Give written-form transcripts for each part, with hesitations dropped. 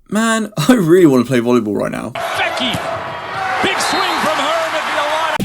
Man, I really want to play volleyball right now. Becky! Big swing from her with the Alana.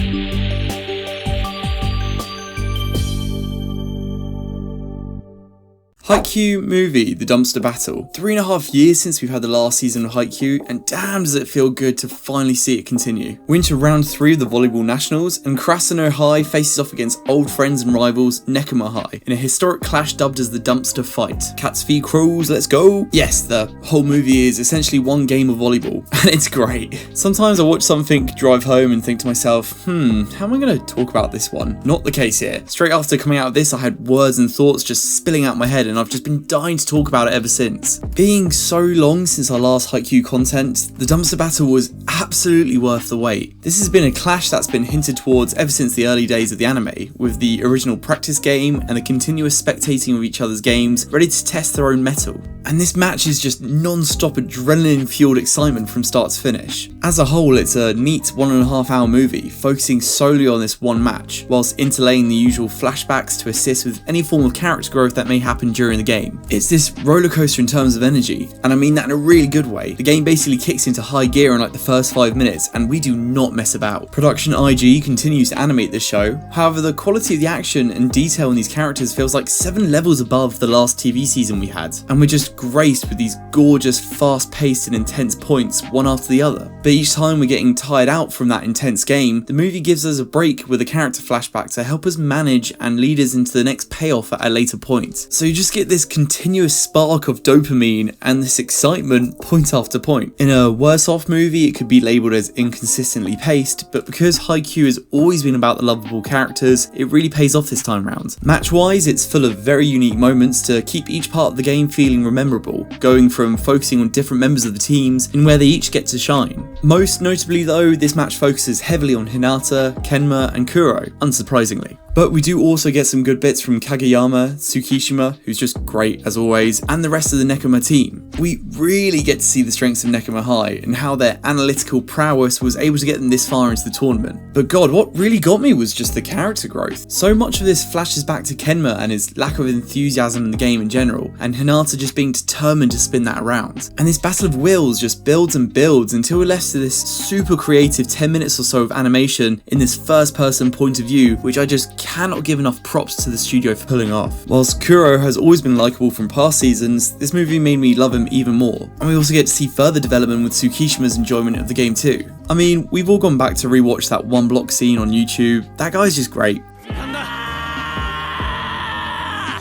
Haikyu movie, The Dumpster Battle. 3.5 years since we've had the last season of Haikyu, and damn does it feel good to finally see it continue. We're into round 3 of the volleyball nationals, and Karasuno High faces off against old friends and rivals Nekoma High in a historic clash dubbed as the Dumpster Fight. Cats v Crawls, let's go! Yes, the whole movie is essentially one game of volleyball, and it's great. Sometimes I watch something, drive home and think to myself, how am I going to talk about this one? Not the case here. Straight after coming out of this, I had words and thoughts just spilling out my head, and I've just been dying to talk about it ever since. Being so long since our last Haikyu content, the Dumpster Battle was absolutely worth the wait. This has been a clash that's been hinted towards ever since the early days of the anime, with the original practice game and the continuous spectating of each other's games, ready to test their own mettle. And this match is just non-stop adrenaline-fueled excitement from start to finish. As a whole, it's a neat 1.5 hour movie, focusing solely on this one match, whilst interlaying the usual flashbacks to assist with any form of character growth that may happen during the game. It's this roller coaster in terms of energy, and I mean that in a really good way. The game basically kicks into high gear in like the first 5 minutes, and we do not mess about. Production IG continues to animate this show, however the quality of the action and detail in these characters feels like 7 levels above the last TV season we had, and we're just graced with these gorgeous, fast-paced and intense points one after the other. But each time we're getting tired out from that intense game, the movie gives us a break with a character flashback to help us manage and lead us into the next payoff at a later point. So you just get this continuous spark of dopamine and this excitement point after point. In a worse off movie, it could be labelled as inconsistently paced, but because Haikyu has always been about the lovable characters, it really pays off this time round. Match-wise, it's full of very unique moments to keep each part of the game feeling memorable, going from focusing on different members of the teams and where they each get to shine. Most notably though, this match focuses heavily on Hinata, Kenma and Kuro, unsurprisingly. But we do also get some good bits from Kageyama, Tsukishima, who's just great as always, and the rest of the Nekoma team. We really get to see the strengths of Nekoma High and how their analytical prowess was able to get them this far into the tournament. But god, what really got me was just the character growth. So much of this flashes back to Kenma and his lack of enthusiasm in the game in general, and Hinata just being determined to spin that around. And this battle of wills just builds and builds until we're left to this super creative 10 minutes or so of animation in this first person point of view, which I just cannot give enough props to the studio for pulling off. Whilst Kuro has always been likeable from past seasons, this movie made me love him even more. And we also get to see further development with Tsukishima's enjoyment of the game too. I mean, we've all gone back to rewatch that one block scene on YouTube. That guy's just great.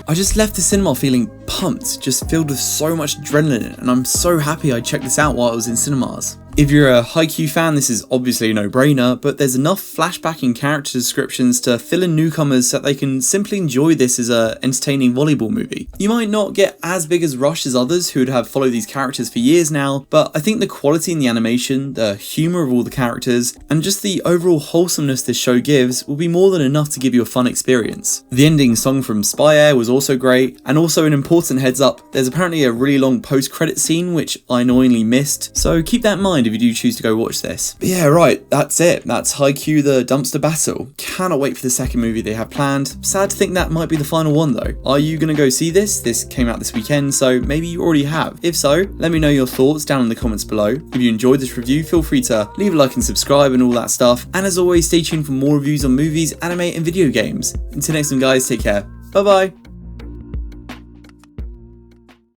I just left the cinema feeling pumped, just filled with so much adrenaline, and I'm so happy I checked this out while I was in cinemas. If you're a Haikyu fan, this is obviously a no-brainer, but there's enough flashback and character descriptions to fill in newcomers so that they can simply enjoy this as an entertaining volleyball movie. You might not get as big as Rush as others who would have followed these characters for years now, but I think the quality in the animation, the humour of all the characters, and just the overall wholesomeness this show gives will be more than enough to give you a fun experience. The ending song from Spy Air was also great, and also an important heads up, there's apparently a really long post-credit scene which I annoyingly missed, so keep that in mind if you do choose to go watch this. But yeah, right, that's it. That's Haikyu the Dumpster Battle. Cannot wait for the second movie they have planned. Sad to think that might be the final one though. Are you gonna go see this? This came out this weekend, so maybe you already have. If so, let me know your thoughts down in the comments below. If you enjoyed this review, feel free to leave a like and subscribe and all that stuff. And as always, stay tuned for more reviews on movies, anime and video games. Until next time guys, take care. Bye bye.